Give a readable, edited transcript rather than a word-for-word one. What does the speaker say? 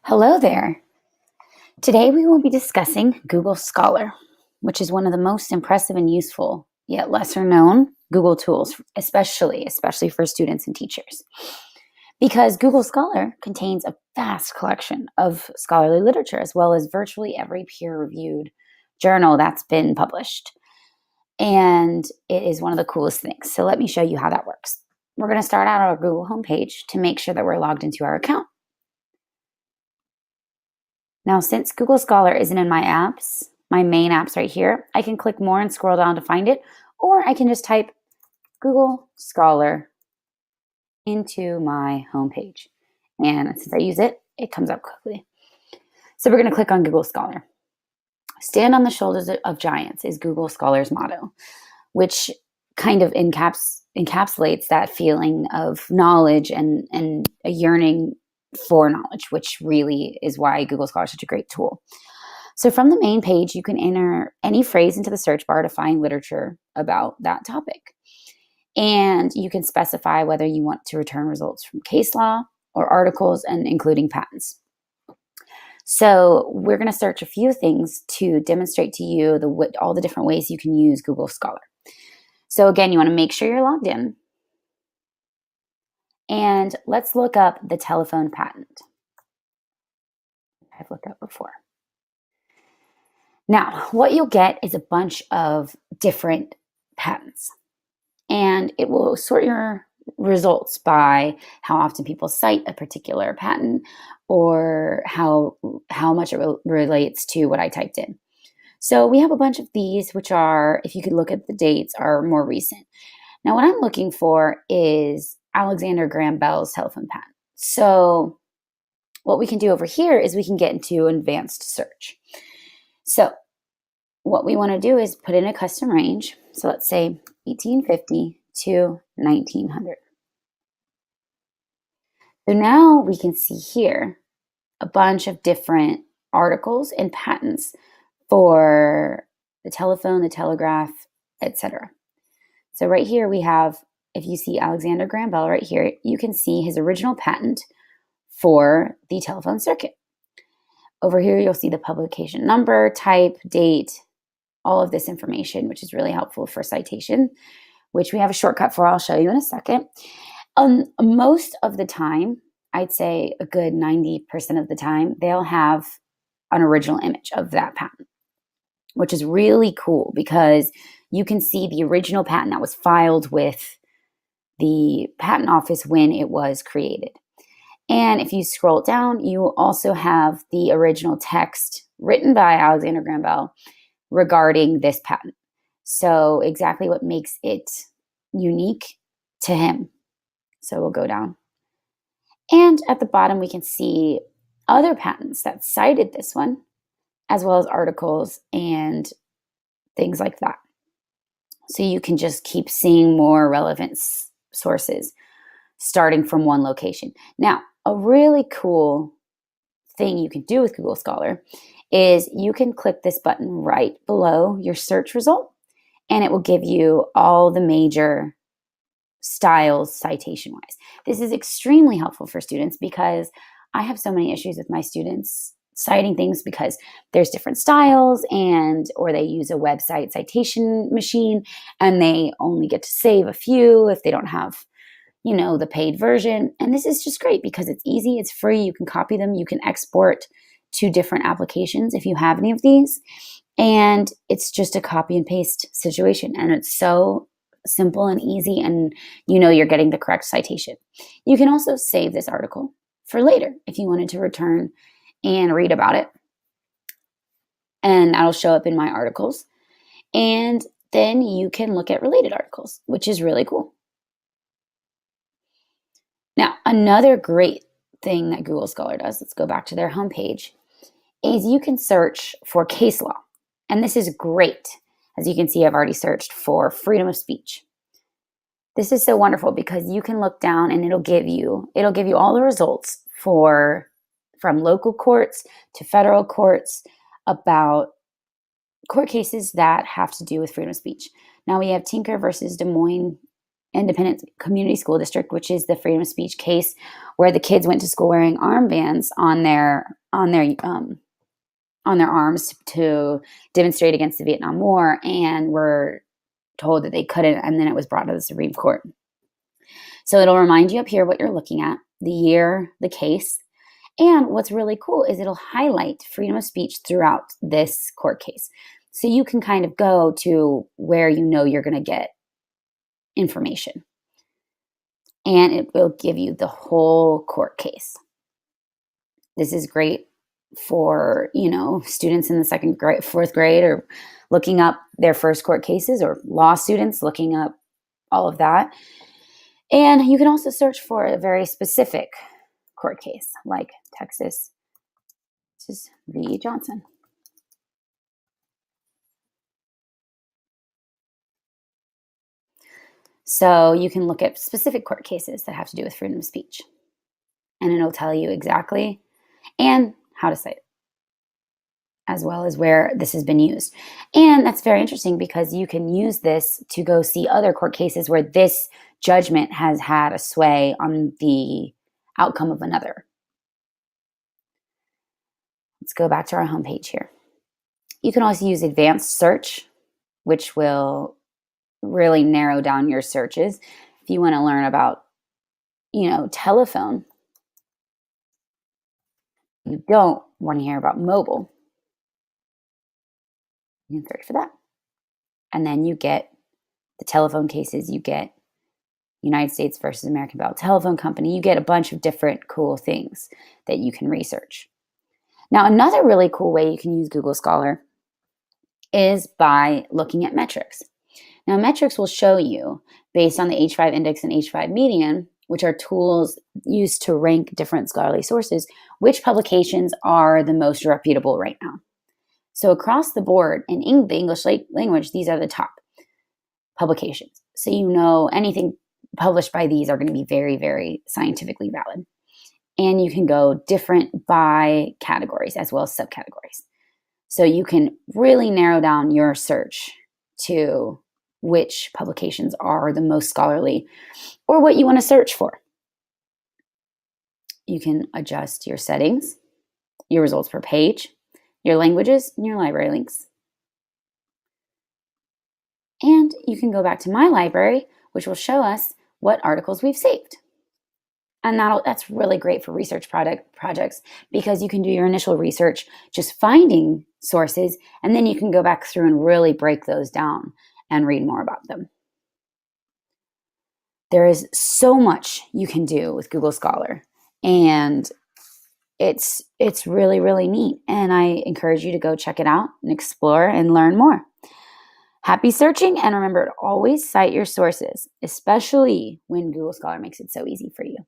Hello there. Today we will be discussing Google Scholar, which is one of the most impressive and useful, yet lesser known Google tools, especially for students and teachers. Because Google Scholar contains a vast collection of scholarly literature, as well as virtually every peer-reviewed journal that's been published. And it is one of the coolest things. So let me show you how that works. We're going to start out our Google homepage to make sure that we're logged into our account. Now, since Google Scholar isn't in my apps, my main apps right here, I can click more and scroll down to find it, or I can just type Google Scholar into my homepage. And since I use it, it comes up quickly. So we're going to click on Google Scholar. Stand on the shoulders of giants is Google Scholar's motto, which kind of encapsulates that feeling of knowledge and a yearning for knowledge, which really is why Google Scholar is such a great tool. So from the main page, you can enter any phrase into the search bar to find literature about that topic. And you can specify whether you want to return results from case law or articles, and including patents. So we're going to search a few things to demonstrate to you all the different ways you can use Google Scholar. So again, you want to make sure you're logged in. And let's look up the telephone patent. I've looked up before. Now, what you'll get is a bunch of different patents, and it will sort your results by how often people cite a particular patent or how much it relates to what I typed in. So we have a bunch of these, which are, if you could look at the dates, are more recent. Now, what I'm looking for is Alexander Graham Bell's telephone patent. So what we can do over here is we can get into advanced search. So what we want to do is put in a custom range. So let's say 1850 to 1900. So now we can see here a bunch of different articles and patents for the telephone, the telegraph, etc. So right here we have, if you see Alexander Graham Bell right here, you can see his original patent for the telephone circuit. Over here, you'll see the publication number, type, date, all of this information, which is really helpful for citation, which we have a shortcut for. I'll show you in a second. Most of the time, I'd say a good 90% of the time, they'll have an original image of that patent, which is really cool because you can see the original patent that was filed with the patent office when it was created. And if you scroll down, you also have the original text written by Alexander Graham Bell regarding this patent. So exactly what makes it unique to him. So we'll go down. And at the bottom, we can see other patents that cited this one, as well as articles and things like that. So you can just keep seeing more relevant sources starting from one location. Now, a really cool thing you can do with Google Scholar is you can click this button right below your search result, and it will give you all the major styles citation-wise. This is extremely helpful for students because I have so many issues with my students citing things because there's different styles or they use a website citation machine and they only get to save a few if they don't have the paid version. And this is just great because it's easy, it's free, you can copy them, you can export to different applications if you have any of these. And it's just a copy and paste situation. And it's so simple and easy, and you're getting the correct citation. You can also save this article for later if you wanted to return and read about it. And that'll show up in my articles. And then you can look at related articles, which is really cool. Now, another great thing that Google Scholar does, let's go back to their homepage, is you can search for case law. And this is great. As you can see, I've already searched for freedom of speech. This is so wonderful because you can look down and it'll give you all the results from local courts to federal courts about court cases that have to do with freedom of speech. Now we have Tinker versus Des Moines Independent Community School District, which is the freedom of speech case where the kids went to school wearing armbands on their arms to demonstrate against the Vietnam War, and were told that they couldn't, and then it was brought to the Supreme Court. So it'll remind you up here what you're looking at, the year, the case, and what's really cool is it'll highlight freedom of speech throughout this court case. So you can kind of go to where you know you're going to get information. And it will give you the whole court case. This is great for, students in the second grade, fourth grade, or looking up their first court cases, or law students looking up all of that. And you can also search for a very specific court case, like Texas v. Johnson. So you can look at specific court cases that have to do with freedom of speech. And it'll tell you exactly and how to cite it, as well as where this has been used. And that's very interesting because you can use this to go see other court cases where this judgment has had a sway on the outcome of another. Let's go back to our homepage here. You can also use advanced search, which will really narrow down your searches. If you want to learn about, telephone, you don't want to hear about mobile, you can search for that. And then you get the telephone cases, you get United States versus American Bell Telephone Company, you get a bunch of different cool things that you can research. Now, another really cool way you can use Google Scholar is by looking at metrics. Now, metrics will show you, based on the H5 index and H5 median, which are tools used to rank different scholarly sources, which publications are the most reputable right now. So across the board, in the English language, these are the top publications. So anything published by these are going to be very, very scientifically valid. And you can go different by categories as well as subcategories. So you can really narrow down your search to which publications are the most scholarly or what you want to search for. You can adjust your settings, your results per page, your languages, and your library links. And you can go back to My Library, which will show us what articles we've saved. And that's really great for research projects because you can do your initial research just finding sources, and then you can go back through and really break those down and read more about them. There is so much you can do with Google Scholar, and it's really, really neat. And I encourage you to go check it out and explore and learn more. Happy searching, and remember to always cite your sources, especially when Google Scholar makes it so easy for you.